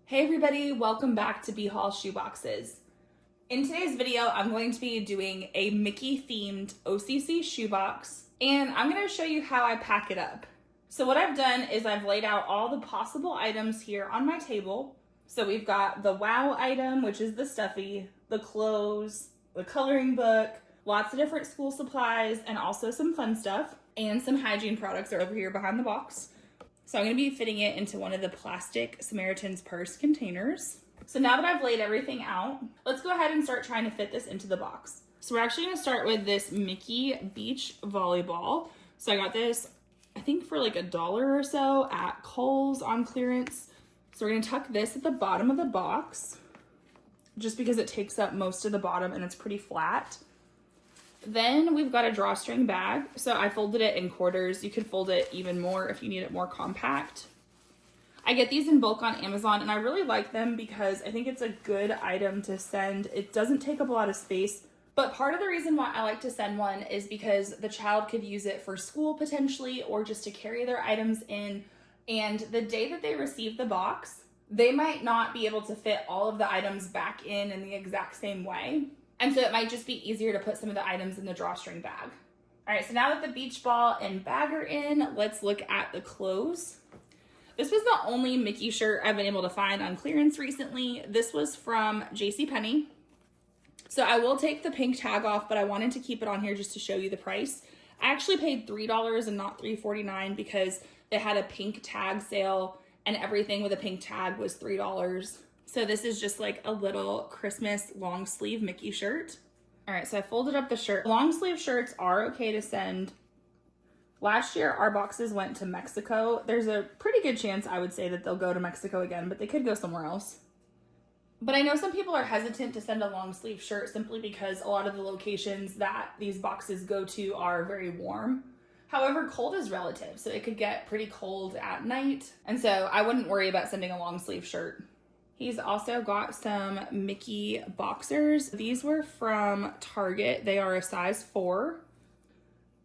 Hey everybody, welcome back to B-Haul Shoeboxes. In today's video, I'm going to be doing a Mickey themed OCC shoebox, and I'm going to show you how I pack it up. So what I've done is I've laid out all the possible items here on my table. So we've got the wow item, which is the stuffy, the clothes, the coloring book, lots of different school supplies, and also some fun stuff, and some hygiene products are over here behind the box. So I'm going to be fitting it into one of the plastic Samaritan's Purse containers. So now that I've laid everything out, let's go ahead and start trying to fit this into the box. So we're actually going to start with this Mickey Beach Volleyball. So I got this, I think for like $1 or so at Kohl's on clearance. So we're going to tuck this at the bottom of the box, just because it takes up most of the bottom and it's pretty flat. Then we've got a drawstring bag. So I folded it in quarters. You could fold it even more if you need it more compact. I get these in bulk on Amazon and I really like them because I think it's a good item to send. It doesn't take up a lot of space, but part of the reason why I like to send one is because the child could use it for school potentially, or just to carry their items in. And the day that they receive the box, they might not be able to fit all of the items back in the exact same way. And so it might just be easier to put some of the items in the drawstring bag. All right, so now that the beach ball and bag are in, let's look at the clothes. This was the only Mickey shirt I've been able to find on clearance recently. This was from JCPenney. So I will take the pink tag off, but I wanted to keep it on here just to show you the price. I actually paid $3 and not $3.49 because they had a pink tag sale and everything with a pink tag was $3. So this is just like a little Christmas long sleeve Mickey shirt. All right, so I folded up the shirt. Long sleeve shirts are okay to send. Last year, our boxes went to Mexico. There's a pretty good chance I would say that they'll go to Mexico again, but they could go somewhere else. But I know some people are hesitant to send a long sleeve shirt simply because a lot of the locations that these boxes go to are very warm. However, cold is relative, so it could get pretty cold at night. And so I wouldn't worry about sending a long sleeve shirt. He's also got some Mickey boxers. These were from Target. They are a size 4.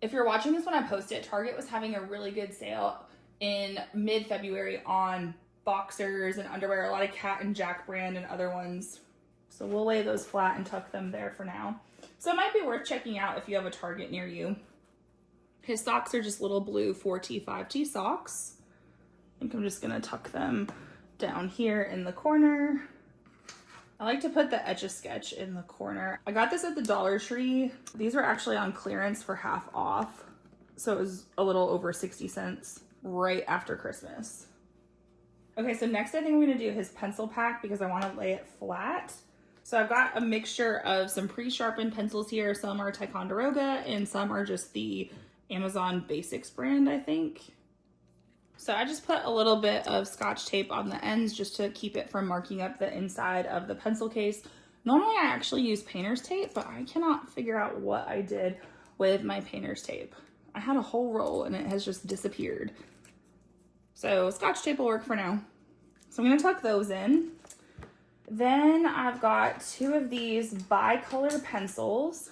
If you're watching this when I post it, Target was having a really good sale in mid-February on boxers and underwear, a lot of Cat and Jack brand and other ones. So we'll lay those flat and tuck them there for now. So it might be worth checking out if you have a Target near you. His socks are just little blue 4T, 5T socks. I think I'm just gonna tuck them down here in the corner. I like to put the Etch-a-Sketch in the corner. I got this at the Dollar Tree. These were actually on clearance for half off. So it was a little over 60 cents right after Christmas. Okay, so next I think I'm gonna do his pencil pack because I wanna lay it flat. So I've got a mixture of some pre-sharpened pencils here. Some are Ticonderoga and some are just the Amazon Basics brand, I think. So I just put a little bit of Scotch tape on the ends just to keep it from marking up the inside of the pencil case. Normally I actually use painter's tape, but I cannot figure out what I did with my painter's tape. I had a whole roll and it has just disappeared. So Scotch tape will work for now. So I'm gonna tuck those in. Then I've got 2 of these bicolor pencils.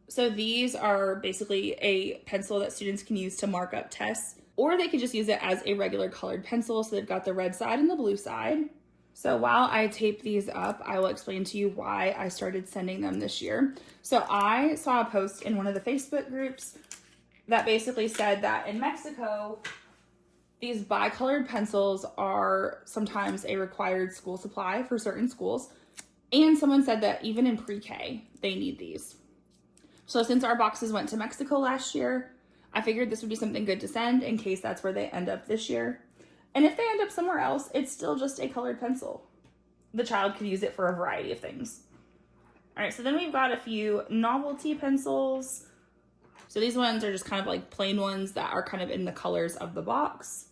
So these are basically a pencil that students can use to mark up tests, or they could just use it as a regular colored pencil. So they've got the red side and the blue side. So while I tape these up, I will explain to you why I started sending them this year. So I saw a post in one of the Facebook groups that basically said that in Mexico, these bicolored pencils are sometimes a required school supply for certain schools. And someone said that even in pre-K, they need these. So since our boxes went to Mexico last year, I figured this would be something good to send in case that's where they end up this year. And if they end up somewhere else, it's still just a colored pencil. The child could use it for a variety of things. All right, so then we've got a few novelty pencils. So these ones are just kind of like plain ones that are kind of in the colors of the box.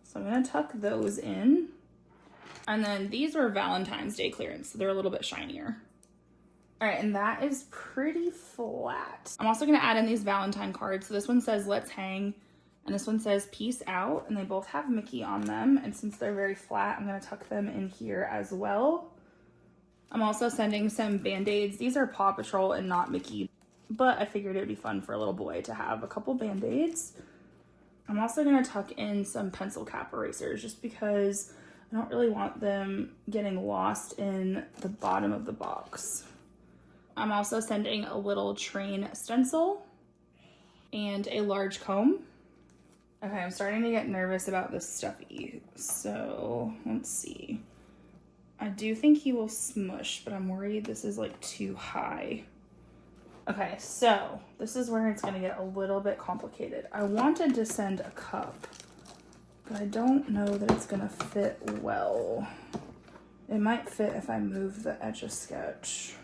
So I'm gonna tuck those in. And then these were Valentine's Day clearance, so they're a little bit shinier. All right, and that is pretty flat. I'm also gonna add in these Valentine cards. So this one says, let's hang, and this one says, peace out, and they both have Mickey on them. And since they're very flat, I'm gonna tuck them in here as well. I'm also sending some Band-Aids. These are Paw Patrol and not Mickey, but I figured it'd be fun for a little boy to have a couple Band-Aids. I'm also gonna tuck in some pencil cap erasers just because I don't really want them getting lost in the bottom of the box. I'm also sending a little train stencil and a large comb. Okay, I'm starting to get nervous about this stuffy. So let's see. I do think he will smush, but I'm worried this is like too high. Okay, so this is where it's gonna get a little bit complicated. I wanted to send a cup, but I don't know that it's gonna fit well. It might fit if I move the Etch-a-Sketch.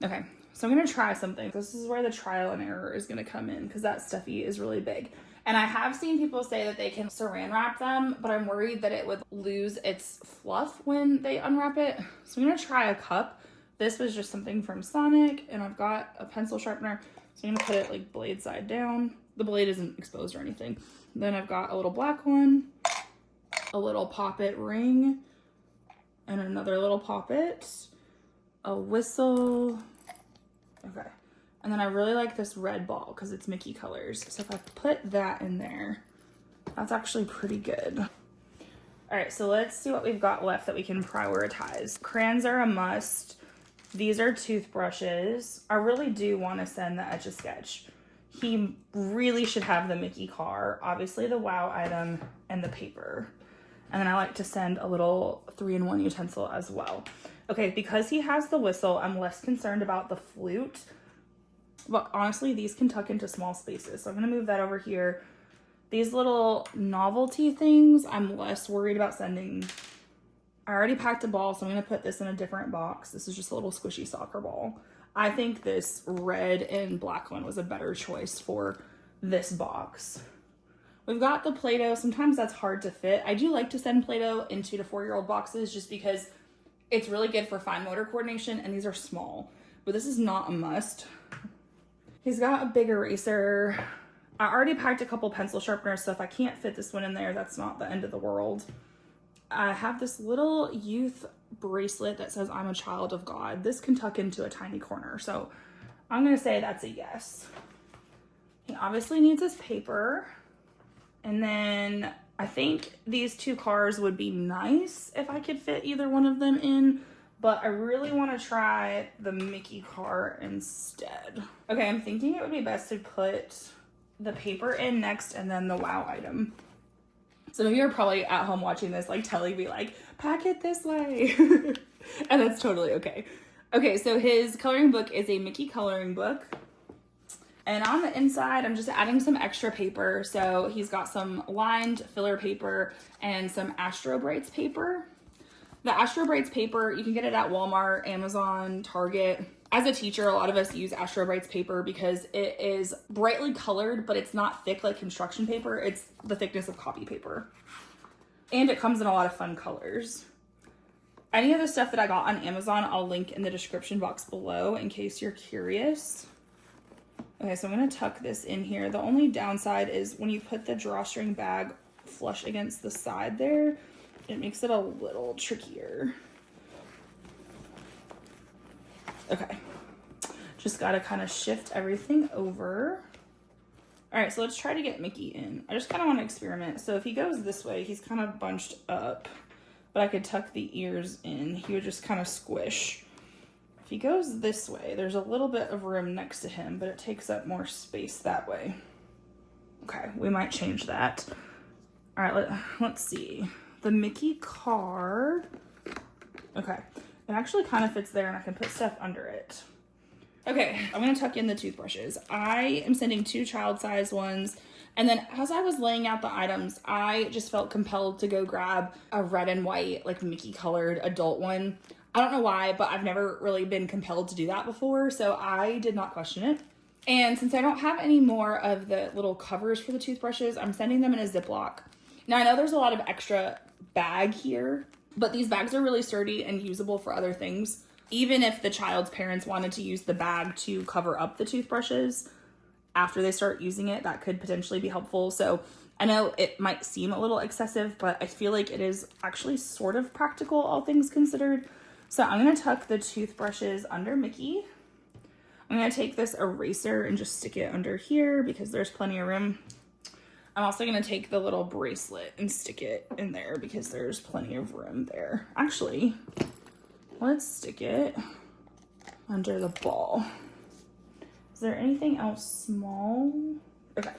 Okay, so I'm gonna try something. This is where the trial and error is gonna come in because that stuffy is really big. And I have seen people say that they can saran wrap them, but I'm worried that it would lose its fluff when they unwrap it. So I'm gonna try a cup. This was just something from Sonic, and I've got a pencil sharpener. So I'm gonna put it like blade side down. The blade isn't exposed or anything. Then I've got a little black one, a little pop-it ring, and another little pop-it, a whistle. Okay. And then I really like this red ball because it's Mickey colors. So if I put that in there, that's actually pretty good. All right, so let's see what we've got left that we can prioritize. Crayons are a must. These are toothbrushes. I really do want to send the Etch-a-Sketch. He really should have the Mickey car, obviously the wow item, and the paper. And then I like to send a little 3-in-1 utensil as well. Okay, because he has the whistle, I'm less concerned about the flute. But honestly, these can tuck into small spaces. So I'm gonna move that over here. These little novelty things, I'm less worried about sending. I already packed a ball, so I'm gonna put this in a different box. This is just a little squishy soccer ball. I think this red and black one was a better choice for this box. We've got the Play-Doh. Sometimes that's hard to fit. I do like to send Play-Doh in 2 to 4-year-old boxes just because it's really good for fine motor coordination, and these are small. But this is not a must. He's got a big eraser. I already packed a couple pencil sharpeners, so if I can't fit this one in there, that's not the end of the world. I have this little youth bracelet that says I'm a child of God. This can tuck into a tiny corner, so I'm gonna say that's a yes. He obviously needs his paper. And then I think these 2 cars would be nice if I could fit either one of them in, but I really want to try the Mickey car instead. Okay, I'm thinking it would be best to put the paper in next and then the wow item. Some of you are probably at home watching this, like telling me like, pack it this way. And that's totally okay. Okay, so his coloring book is a Mickey coloring book. And on the inside, I'm just adding some extra paper. So he's got some lined filler paper and some Astro Brights paper. The Astro Brights paper, you can get it at Walmart, Amazon, Target. As a teacher, a lot of us use Astro Brights paper because it is brightly colored, but it's not thick like construction paper. It's the thickness of copy paper. And it comes in a lot of fun colors. Any of the stuff that I got on Amazon, I'll link in the description box below in case you're curious. Okay, so I'm gonna tuck this in here. The only downside is when you put the drawstring bag flush against the side there, it makes it a little trickier. Okay, just gotta kind of shift everything over. All right, so let's try to get Mickey in. I just kind of want to experiment. So if he goes this way, he's kind of bunched up, but I could tuck the ears in. He would just kind of squish. If he goes this way, there's a little bit of room next to him, but it takes up more space that way. Okay, we might change that. All right, let's see. The Mickey car. Okay, it actually kind of fits there and I can put stuff under it. Okay, I'm gonna tuck in the toothbrushes. I am sending 2 child-size ones. And then as I was laying out the items, I just felt compelled to go grab a red and white, like Mickey colored adult one. I don't know why, but I've never really been compelled to do that before, so I did not question it. And since I don't have any more of the little covers for the toothbrushes, I'm sending them in a Ziploc. Now I know there's a lot of extra bag here, but these bags are really sturdy and usable for other things. Even if the child's parents wanted to use the bag to cover up the toothbrushes after they start using it, that could potentially be helpful. So I know it might seem a little excessive, but I feel like it is actually sort of practical, all things considered. So I'm gonna tuck the toothbrushes under Mickey. I'm gonna take this eraser and just stick it under here because there's plenty of room. I'm also gonna take the little bracelet and stick it in there because there's plenty of room there. Actually, let's stick it under the ball. Is there anything else small? Okay.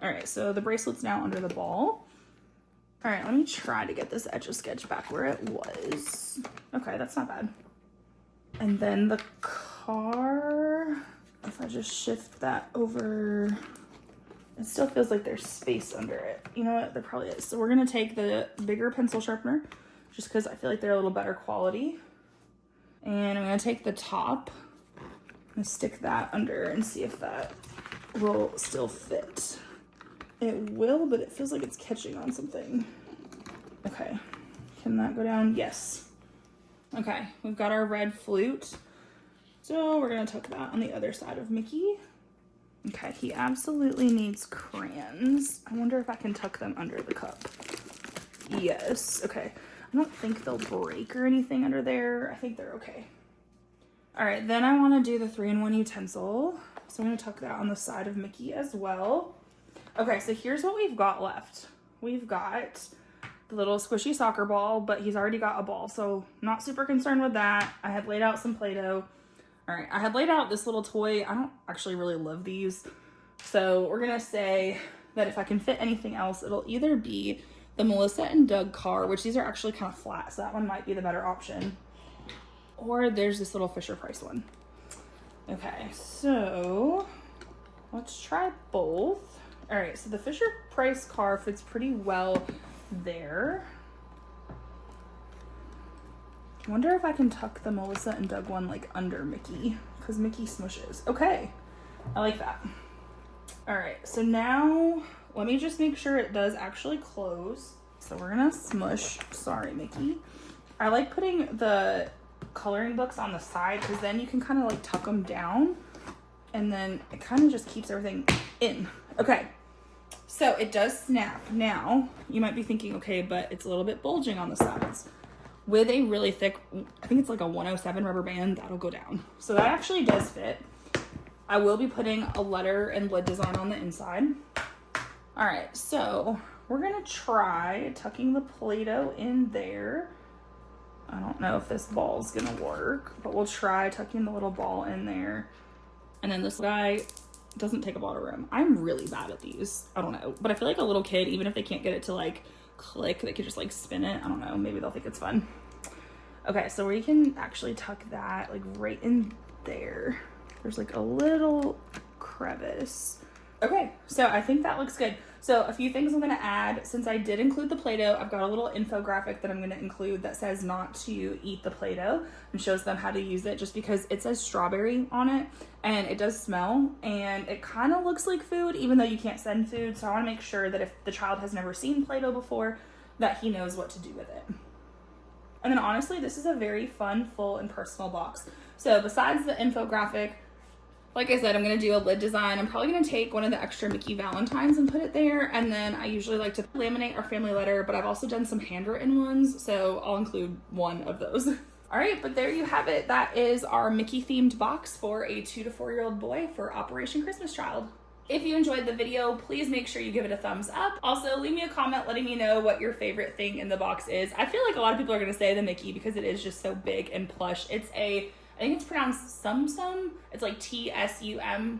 All right, so the bracelet's now under the ball. All right, let me try to get this Etch-a-Sketch back where it was. Okay, that's not bad. And then the car, if I just shift that over, it still feels like there's space under it. You know what, there probably is. So we're gonna take the bigger pencil sharpener just because I feel like they're a little better quality. And I'm gonna take the top and stick that under and see if that will still fit. It will, but it feels like it's catching on something. Okay, can that go down? Yes. Okay, we've got our red flute. So we're gonna tuck that on the other side of Mickey. Okay, he absolutely needs crayons. I wonder if I can tuck them under the cup. Yes, okay. I don't think they'll break or anything under there. I think they're okay. All right, then I wanna do the 3-in-1 utensil. So I'm gonna tuck that on the side of Mickey as well. Okay, so here's what we've got left. We've got the little squishy soccer ball, but he's already got a ball, so not super concerned with that. I had laid out some Play-Doh. All right, I had laid out this little toy. I don't actually really love these. So we're gonna say that if I can fit anything else, it'll either be the Melissa and Doug car, which these are actually kind of flat, so that one might be the better option. Or there's this little Fisher-Price one. Okay, so let's try both. All right, so the Fisher-Price car fits pretty well there. I wonder if I can tuck the Melissa and Doug one like under Mickey, because Mickey smushes. Okay, I like that. All right, so now let me just make sure it does actually close. So we're gonna smush, sorry Mickey. I like putting the coloring books on the side because then you can kind of like tuck them down and then it kind of just keeps everything in. Okay. So it does snap. Now, you might be thinking, okay, but it's a little bit bulging on the sides. With a really thick, I think it's like a 107 rubber band, that'll go down. So that actually does fit. I will be putting a letter and lid design on the inside. All right, so we're gonna try tucking the Play-Doh in there. I don't know if this ball's gonna work, but we'll try tucking the little ball in there. And then this guy doesn't take up a lot of room. I'm really bad at these. I don't know. But I feel like a little kid, even if they can't get it to like click, they could just like spin it. I don't know. Maybe they'll think it's fun. Okay, so we can actually tuck that like right in there. There's like a little crevice. Okay, so I think that looks good. So a few things I'm gonna add. Since I did include the Play-Doh, I've got a little infographic that I'm gonna include that says not to eat the Play-Doh and shows them how to use it, just because it says strawberry on it and it does smell and it kind of looks like food, even though you can't send food. So I wanna make sure that if the child has never seen Play-Doh before, that he knows what to do with it. And then honestly, this is a very fun, full, and personal box. So besides the infographic, like I said, I'm gonna do a lid design. I'm probably gonna take one of the extra Mickey Valentines and put it there. And then I usually like to laminate our family letter, but I've also done some handwritten ones. So I'll include one of those. All right, but there you have it. That is our Mickey themed box for a 2 to 4 year old boy for Operation Christmas Child. If you enjoyed the video, please make sure you give it a thumbs up. Also, leave me a comment letting me know what your favorite thing in the box is. I feel like a lot of people are gonna say the Mickey because it is just so big and plush. It's a, I think it's pronounced Sum Sum. It's like TSUM. And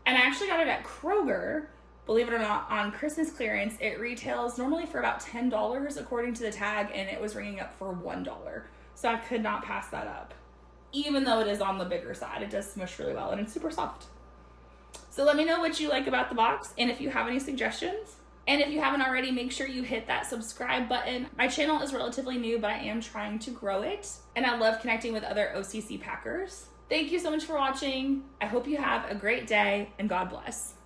I actually got it at Kroger, believe it or not, on Christmas clearance. It retails normally for about $10 according to the tag, and it was ringing up for $1. So I could not pass that up. Even though it is on the bigger side, it does smush really well and it's super soft. So let me know what you like about the box and if you have any suggestions. And if you haven't already, make sure you hit that subscribe button. My channel is relatively new, but I am trying to grow it. And I love connecting with other OCC packers. Thank you so much for watching. I hope you have a great day and God bless.